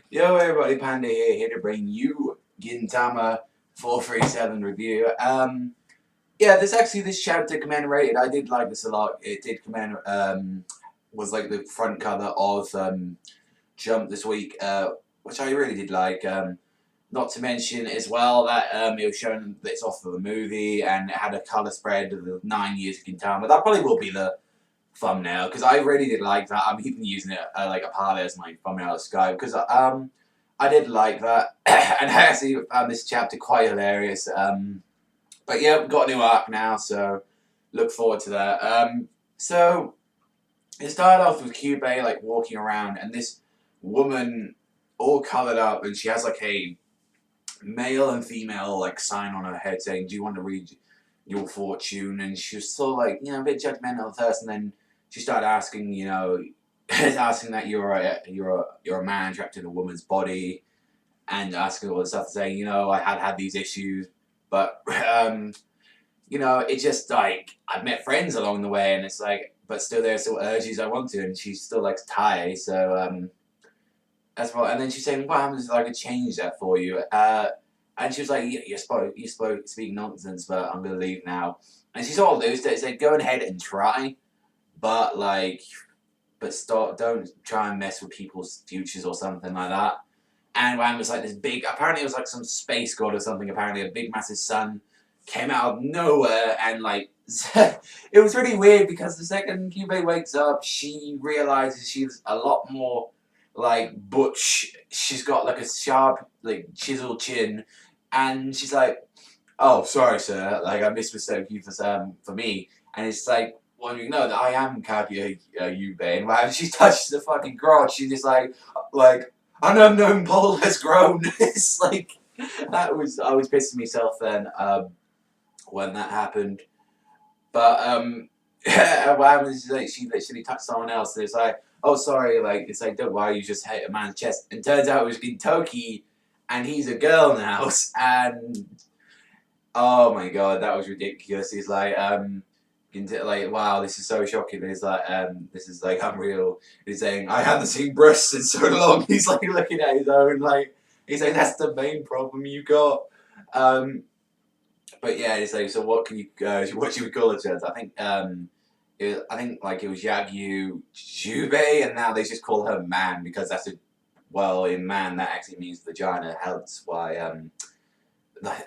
Yo everybody, Panda here to bring you Gintama 437 review. Yeah, this chapter commemorated. I did like this a lot. It did was like the front cover of Jump this week, which I really did like. Not to mention as well that it was showing that it's off of a movie and it had a color spread of the 9 years of Gintama. That probably will be the thumbnail because I really did like that. I'm even using it like a part as my thumbnail of Skype because I did like that and I actually found this chapter quite hilarious. But yeah, we've got a new arc now, so look forward to that. So it started off with Kyubey like walking around and this woman all coloured up and she has like a male and female like sign on her head saying, "Do you want to read your fortune?" And she was sort of like, a bit judgmental at first, and then she started asking, asking that you're a man trapped in a woman's body, and asking all this stuff, saying, I had these issues, but it's just like I've met friends along the way, and it's like, but still there's still urges I want to, and she still likes Thai, so that's what. And then she's saying, "What happens if I could change that for you?" And she was like, you speak nonsense, but I'm gonna leave now." And she sort of loosed it, said, "Go ahead and try, but don't try and mess with people's futures or something like that." And Wham was like this big, apparently it was like some space god or something, apparently a big massive sun came out of nowhere and like, it was really weird because the second Kyubey wakes up, she realizes she's a lot more like butch. She's got like a sharp, like chiseled chin, and she's like, "Oh, sorry, sir. Like I mistook you for me." And it's like, "Well, you know that I am Happy Yagyuu." And when she touches the fucking crotch, she's just like an unknown pole has grown. It's like I was pissing myself then when that happened. But what happens is like she literally touched someone else, and it's like, "Oh, sorry." Like it's like, "Don't worry, you just hit a man's chest." And turns out it was Gintoki, and he's a girl now. And oh my god, that was ridiculous. He's like, "Wow, this is so shocking." And he's like, "This is like unreal." He's saying, "I haven't seen breasts in so long." He's like looking at his own, like he's like, "That's the main problem you got." But yeah, it's like, so what should we call it? I think I think like it was Yagyuu Jubei, and now they just call her Man because in man that actually means vagina. Hence why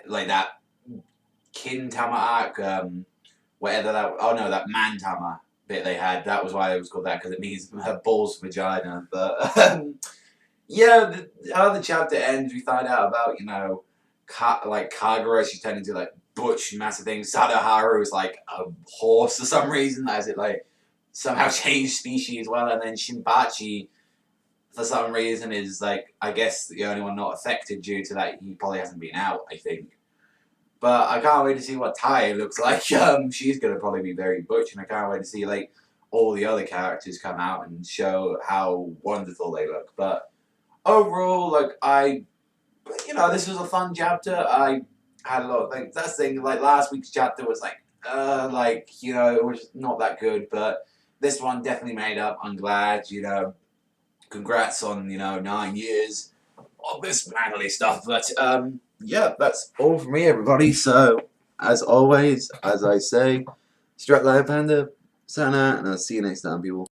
like that Gintama arc, whatever that. Oh no, that Mantama bit they had. That was why it was called that because it means her balls vagina. But yeah, how the chapter ends, we find out about Kagura. She's turned into like butch massive thing. Sadaharu is like a horse for some reason. As it like somehow changed species as well, and then Shinbachi for some reason is like I guess the only one not affected due to that he probably hasn't been out. I think. But I can't wait to see what Tai looks like. She's gonna probably be very butch, and I can't wait to see like all the other characters come out and show how wonderful they look. But overall, this was a fun chapter. I had a lot of like that's the thing. Like last week's chapter was it was not that good, but this one definitely made up. I'm glad. Congrats on 9 years of this manly stuff. But yeah, that's all for me, everybody. So as always, as I say, strut like a panda, sana, and I'll see you next time, people.